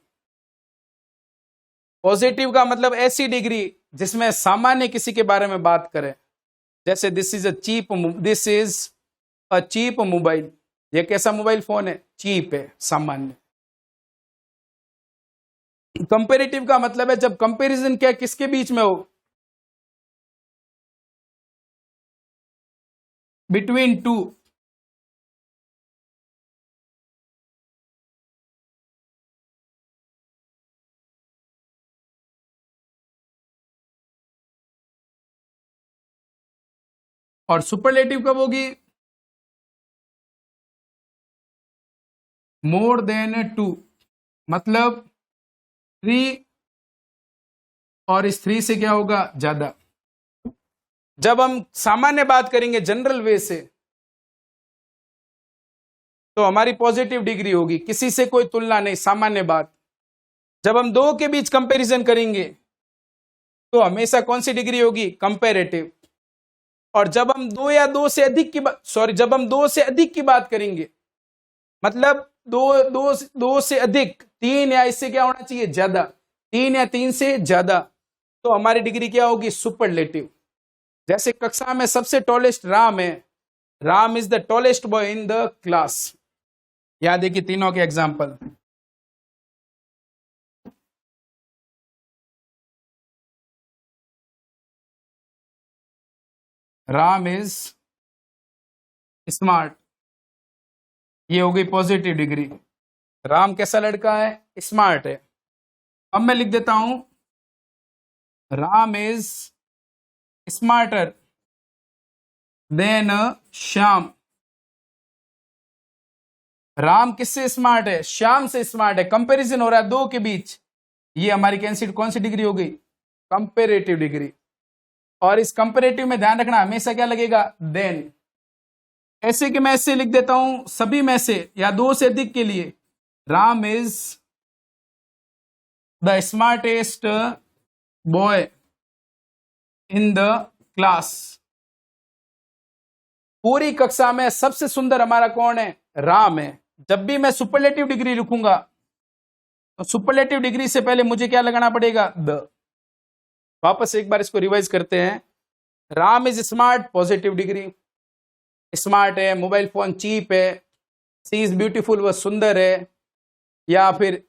पॉजिटिव का मतलब ऐसी डिग्री जिसमें सामान्य किसी के बारे में बात करें, जैसे this is a cheap mobile, ये कैसा मोबाइल फोन है, चीप है, सामान्य। कंपैरेटिव का मतलब है जब कंपैरिजन क्या किसके बीच में हो, बिटवीन 2। और सुपरलेटिव कब होगी, मोर देन 2, मतलब 3 और इस 3 से क्या होगा, ज्यादा। जब हम सामान्य बात करेंगे जनरल वे से तो हमारी पॉजिटिव डिग्री होगी, किसी से कोई तुलना नहीं, सामान्य बात। जब हम 2 के बीच कंपैरिजन करेंगे तो हमेशा कौन सी डिग्री होगी, कंपैरेटिव। और जब हम 2 या 2 से अधिक की बात, जब हम 2 से अधिक की बात करेंगे, मतलब 2 से अधिक 3 या इससे क्या होना चाहिए, ज्यादा, 3 या 3 से ज्यादा, तो हमारी डिग्री क्या होगी, सुपरलेटिव। जैसे कक्षा में सबसे टॉलेस्ट राम है, Ram is the tallest boy in the class. यहां देखिए तीनों के एग्जाम्पल। राम इज स्मार्ट, ये हो गई पॉजिटिव डिग्री। राम कैसा लड़का है, स्मार्ट है। अब मैं लिख देता हूं Ram is smarter than Shyam. Ram किससे स्मार्ट है, श्याम से स्मार्ट है। कंपैरिजन हो रहा है दो के बीच, ये हमारी कौन सी डिग्री हो गई, कंपेरेटिव डिग्री। और इस कंपेरेटिव में ध्यान रखना हमेशा क्या लगेगा, देन। ऐसे कि मैं ऐसे लिख देता हूं सभी में से या दो से अधिक के लिए, Ram is the smartest boy in the class. पूरी कक्षा में सबसे सुंदर हमारा कौन है, राम है। जब भी मैं सुपरलेटिव डिग्री लिखूंगा तो सुपरलेटिव डिग्री से पहले मुझे क्या लगाना पड़ेगा, द। वापस एक बार इसको रिवाइज करते हैं। Ram is smart, positive degree, smart है, मोबाइल फोन चीप है, सी इज ब्यूटीफुल, वह सुंदर है, या फिर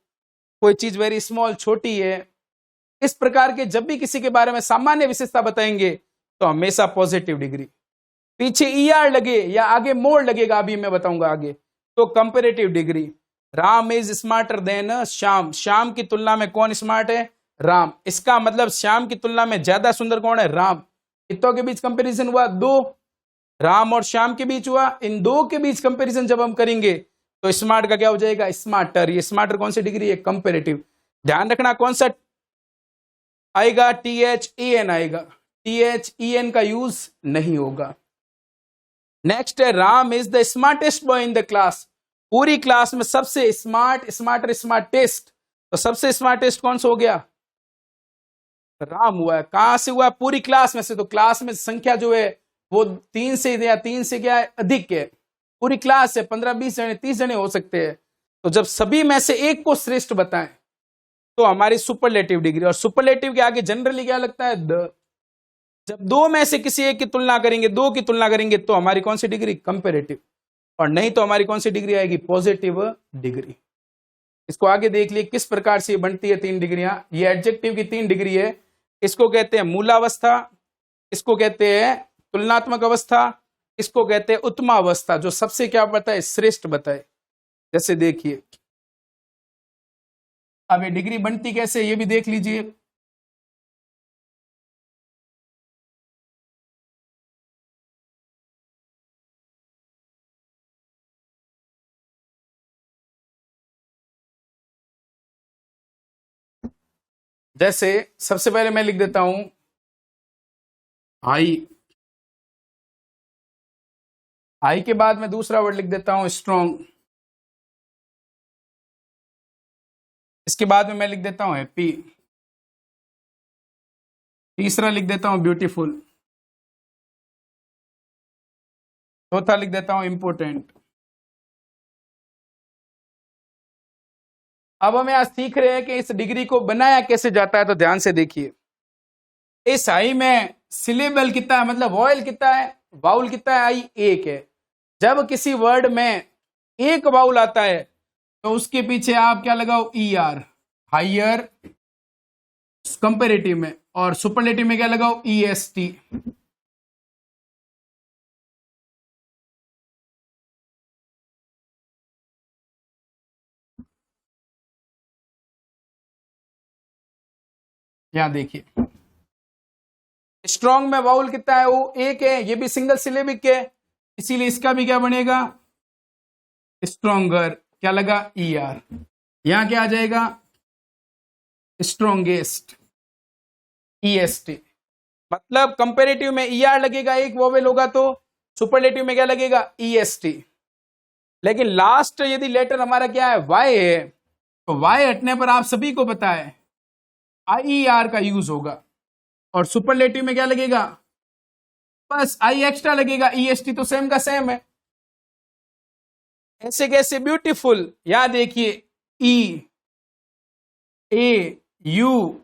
कोई चीज वेरी स्मॉल, छोटी है। इस प्रकार के जब भी किसी के बारे में सामान्य विशेषता बताएंगे तो हमेशा पॉजिटिव डिग्री। पीछे ईआर लगे या आगे मोड़ लगेगा, अभी मैं बताऊंगा आगे, तो comparative degree. Ram is smarter than Shyam, Shyam की तुलना में कौन स्मार्ट है, राम। इसका मतलब श्याम की तुलना में ज्यादा सुंदर कौन है, राम। कितनों के बीच कंपैरिजन हुआ, दो, राम और श्याम के बीच हुआ। इन दो के बीच कंपैरिजन जब हम करेंगे तो स्मार्ट का क्या हो जाएगा, स्मार्टर। ये स्मार्टर कौन सी डिग्री है, कंपेरेटिव। ध्यान रखना कौन सा आएगा, THEN आएगा, THEN का यूज नहीं होगा। नेक्स्ट है Ram is the smartest boy in the class. पूरी क्लास में सबसे स्मार्ट, स्मार्टर, स्मार्टेस्ट, तो सबसे स्मार्टेस्ट कौन सा हो गया, राम हुआ है। कहां से हुआ, पूरी क्लास में से। तो क्लास में संख्या जो है वो 3 से या 3 से क्या है, अधिक है। पूरी क्लास है 15, 20 जने, 30 जने हो सकते हैं। तो जब सभी में से एक को श्रेष्ठ बताएं तो हमारी सुपरलेटिव डिग्री। और सुपरलेटिव के आगे जनरली क्या लगता है, द। जब दो में से किसी एक की तुलना करेंगे, दो की तुलना करेंगे, तो हमारी कौन सी डिग्री, कंपेरेटिव। और नहीं तो हमारी कौन सी डिग्री आएगी, पॉजिटिव डिग्री। इसको आगे देख लिए किस प्रकार से बनती है 3 डिग्रियां। ये एडजेक्टिव की 3 डिग्री है। इसको कहते हैं मूलावस्था, इसको कहते हैं तुलनात्मक अवस्था, इसको कहते हैं उत्तमावस्था, जो सबसे क्या बताए, श्रेष्ठ बताए। जैसे देखिए अब ये डिग्री बनती कैसे, ये भी देख लीजिए। जैसे सबसे पहले मैं लिख देता हूं आई, आई के बाद मैं दूसरा वर्ड लिख देता हूं स्ट्रॉन्ग, इसके बाद में मैं लिख देता हूं हैप्पी, तीसरा लिख देता हूं ब्यूटीफुल, चौथा लिख देता हूं इंपोर्टेंट। अब हम यहां सीख रहे हैं कि इस डिग्री को बनाया कैसे जाता है। तो ध्यान से देखिए, इस आई में सिलेबल कितना है, मतलब वॉयल कितना है, वाउल कितना है, आई एक है। जब किसी वर्ड में एक वाउल आता है तो उसके पीछे आप क्या लगाओ, ER, हायर कंपेरेटिव में, और सुपरलेटिव में क्या लगाओ, EST। यहां देखिए स्ट्रॉन्ग में वाउल कितना है, वो एक है, ये भी सिंगल सिलेबिक है, इसीलिए इसका भी क्या बनेगा, स्ट्रॉन्गर। क्या लगा, ER। यहां क्या आ जाएगा, स्ट्रॉन्गेस्ट, EST। मतलब कंपेरेटिव में ER लगेगा, एक वोवेल होगा, तो सुपरलेटिव में क्या लगेगा, EST। लेकिन लास्ट यदि लेटर हमारा क्या है, Y है, तो Y हटने पर आप सभी को पता है IER का यूज होगा। और सुपरलेटिव में क्या लगेगा, बस I एक्स्ट्रा लगेगा, EST तो सेम का सेम है। ऐसे कैसे, ब्यूटीफुल, यहां देखिए E, ए यू,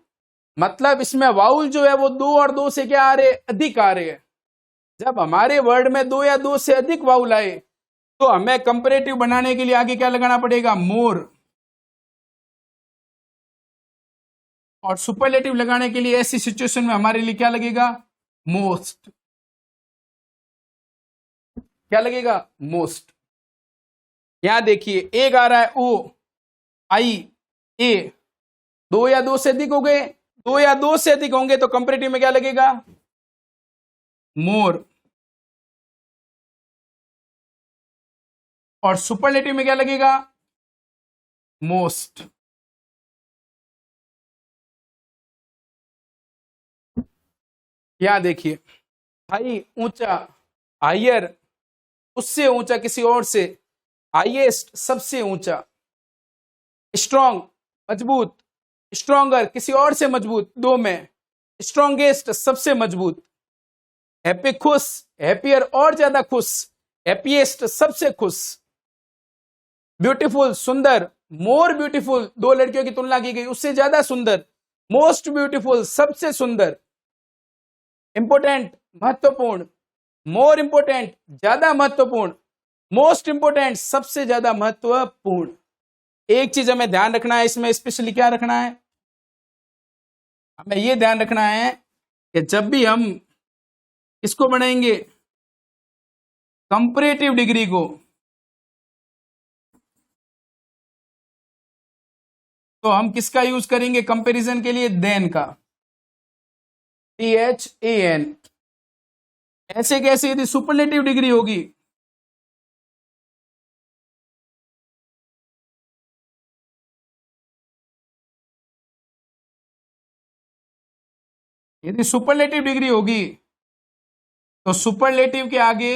मतलब इसमें वाउल जो है वो 2 और 2 से क्या आ रहे, अधिक आ रहे हैं। जब हमारे वर्ड में 2 या 2 से अधिक वाउल आए तो हमें कंपैरेटिव बनाने के लिए आगे क्या लगाना पड़ेगा, मोर। और सुपरलेटिव लगाने के लिए ऐसी सिचुएशन में हमारे लिए क्या लगेगा, मोस्ट। क्या लगेगा, मोस्ट। यहां देखिए एक आ रहा है ओ आई ए, 2 या 2 से अधिक हो गए, 2 या 2 से अधिक होंगे तो कंपैरेटिव में क्या लगेगा, मोर। और सुपरलेटिव में क्या लगेगा, मोस्ट। यहां देखिए हाई ऊंचा, हायर उससे ऊंचा किसी और से, हाईएस्ट सबसे ऊंचा, स्ट्रॉन्ग मजबूत, स्ट्रॉन्गर किसी और से मजबूत, 2 में, स्ट्रॉन्गेस्ट सबसे मजबूत, हैप्पी खुश, हैप्पियर और ज्यादा खुश, हैप्पीएस्ट सबसे खुश, ब्यूटीफुल सुंदर, मोर ब्यूटीफुल 2 लड़कियों की तुलना की गई उससे ज्यादा सुंदर, मोस्ट ब्यूटीफुल सबसे सुंदर, इंपोर्टेंट महत्वपूर्ण, मोर इंपोर्टेंट ज्यादा महत्वपूर्ण, मोस्ट इंपोर्टेंट सबसे ज्यादा महत्वपूर्ण। एक चीज हमें ध्यान रखना है इसमें, स्पेशली क्या रखना है, हमें यह ध्यान रखना है कि जब भी हम इसको बनाएंगे कंपैरेटिव डिग्री को, तो हम किसका यूज करेंगे कंपैरिजन के लिए, देन का, THAN। ऐसे कैसे, यदि सुपरलेटिव डिग्री होगी, यदि सुपरलेटिव डिग्री होगी तो सुपरलेटिव के आगे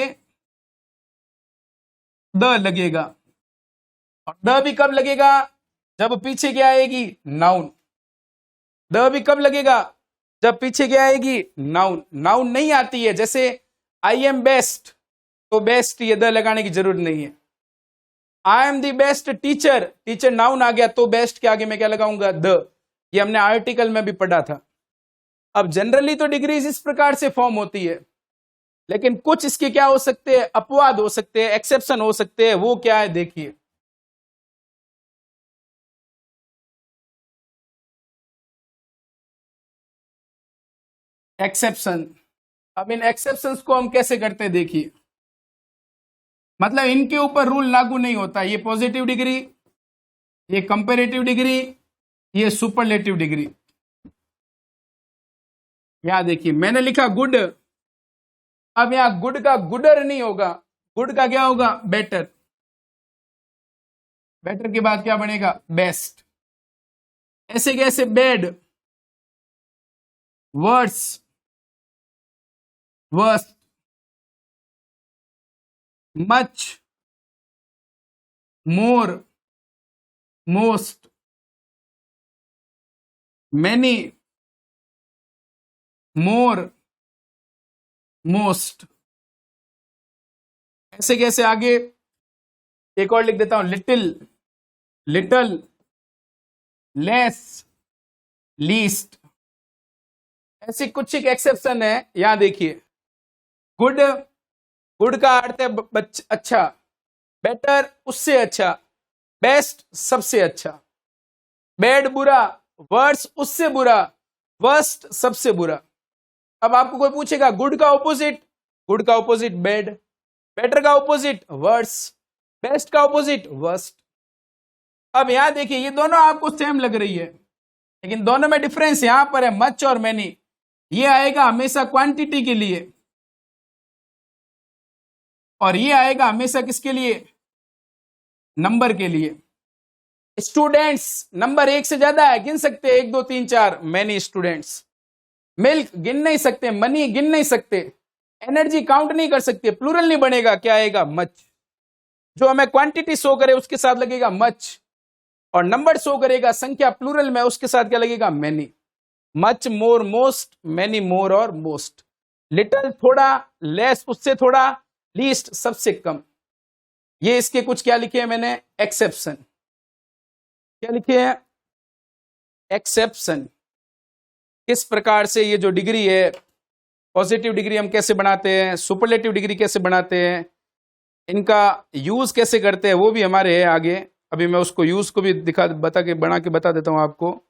द लगेगा, और द भी कब लगेगा, जब पीछे क्या आएगी, नाउन। द भी कब लगेगा, जब पीछे क्या आएगी, नाउन। नाउन नहीं आती है, जैसे आई एम बेस्ट, तो बेस्ट ये द लगाने की जरूरत नहीं है। I am the best teacher, teacher noun आ गया तो बेस्ट के आगे मैं क्या लगाऊंगा, द। ये हमने आर्टिकल में भी पढ़ा था। अब जनरली तो डिग्रीज इस प्रकार से फॉर्म होती है, लेकिन कुछ इसके क्या हो सकते हैं, अपवाद हो सकते हैं, एक्सेप्शन हो सकते हैं। वो क्या है देखिए, एक्सेप्शन। अब इन एक्सेप्शंस को हम कैसे करते हैं देखिए, मतलब इनके ऊपर रूल लागू नहीं होता। ये पॉजिटिव डिग्री, ये कंपैरेटिव डिग्री, ये सुपरलेटिव डिग्री। यहां देखिए मैंने लिखा गुड, अब यहां गुड का गुडर नहीं होगा, गुड का क्या होगा, बेटर। बेटर के बाद क्या बनेगा, बेस्ट। ऐसे कैसे, बैड, वर्स, वर्स्ट, मच, मोर, मोस्ट, मैनी, मोर, मोस्ट। ऐसे कैसे आगे, एक और लिख देता हूं, लिटिल, लिटल, लेस, लीस्ट। ऐसी कुछ एक एक्सेप्शन है। यहां देखिए गुड, गुड का अर्थ है अच्छा, बेटर उससे अच्छा, बेस्ट सबसे अच्छा, बैड बुरा, वर्स उससे बुरा, वर्स्ट सबसे बुरा। अब आपको कोई पूछेगा गुड का ऑपोजिट, गुड का ऑपोजिट बैड, बेटर का ऑपोजिट वर्स, बेस्ट का ऑपोजिट वर्स्ट। अब यहां देखिए ये दोनों आपको सेम लग रही है, लेकिन दोनों में डिफरेंस यहां पर है, मच और मैनी। ये आएगा हमेशा क्वांटिटी के लिए, और ये आएगा हमेशा किसके लिए, नंबर के लिए। स्टूडेंट्स नंबर 1 से ज्यादा है, गिन सकते हैं 1 2 3 4, मैनी स्टूडेंट्स। मिल्क गिन नहीं सकते, मनी गिन नहीं सकते, एनर्जी काउंट नहीं कर सकते, प्लूरल नहीं बनेगा, क्या आएगा, मच। जो हमें क्वांटिटी शो करे उसके साथ लगेगा मच, और नंबर शो करेगा संख्या प्लूरल में, उसके साथ क्या लगेगा, मैनी। मच, मोर, मोस्ट, मैनी, मोर और मोस्ट। लिटिल थोड़ा, लेस उससे थोड़ा, लीस्ट सबसे कम। ये इसके कुछ क्या लिखे हैं मैंने, एक्सेप्शन। क्या लिखे हैं, एक्सेप्शन, किस प्रकार से ये जो डिग्री है, पॉजिटिव डिग्री हम कैसे बनाते हैं, सुपरलेटिव डिग्री कैसे बनाते हैं, इनका यूज कैसे करते हैं, वो भी हमारे है आगे। अभी मैं उसको यूज को भी बना के बता देता हूं आपको।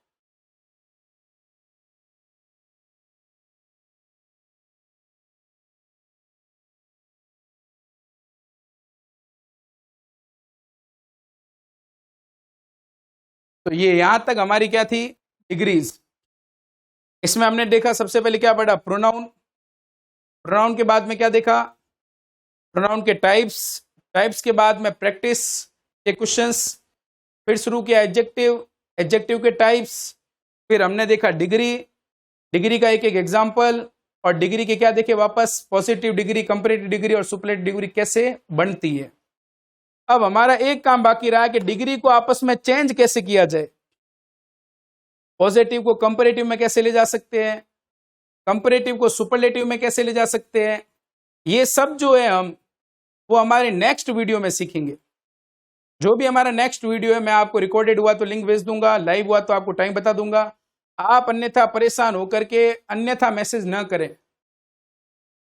तो ये यहां तक हमारी क्या थी, डिग्रीज। इसमें हमने देखा सबसे पहले क्या पढ़ा, प्रोनाउन। प्रोनाउन के बाद में क्या देखा, प्रोनाउन के टाइप्स। टाइप्स के बाद में प्रैक्टिस के क्वेश्चंस। फिर शुरू किया एडजेक्टिव, एडजेक्टिव के टाइप्स। फिर हमने देखा डिग्री, डिग्री का एक एक एग्जाम्पल। और डिग्री के क्या देखे वापस, पॉजिटिव डिग्री, कंपैरेटिव डिग्री और सुपरलेटिव डिग्री कैसे बनती है। अब हमारा एक काम बाकी रहा कि डिग्री को आपस में चेंज कैसे किया जाए। पॉजिटिव को कंपैरेटिव में कैसे ले जा सकते हैं, कंपैरेटिव को सुपरलेटिव में कैसे ले जा सकते हैं, ये सब जो है हम वो हमारे नेक्स्ट वीडियो में सीखेंगे। जो भी हमारा नेक्स्ट वीडियो है मैं आपको रिकॉर्डेड हुआ तो लिंक भेज दूंगा, लाइव हुआ तो आपको टाइम बता दूंगा। आप अन्यथा परेशान होकर के अन्यथा मैसेज न करें।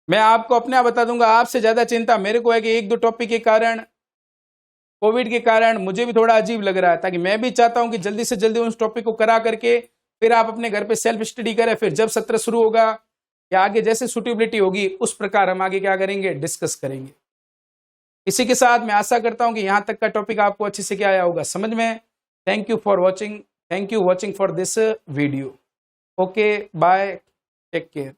मैं आपको अपने आप बता दूंगा, आपसे ज्यादा चिंता मेरे को है कि एक दो टॉपिक के कारण, कोविड के कारण मुझे भी थोड़ा अजीब लग रहा है, ताकि मैं भी चाहता हूं कि जल्दी से जल्दी उस टॉपिक को करा करके फिर आप अपने घर पे सेल्फ स्टडी करें। फिर जब सत्र शुरू होगा या आगे जैसे सुटेबिलिटी होगी उस प्रकार हम आगे क्या करेंगे, डिस्कस करेंगे। इसी के साथ मैं आशा करता हूं कि यहां तक का टॉपिक आपको अच्छे से क्या आया होगा समझ में। Thank you for watching, thank you watching for this video. Okay bye, take care.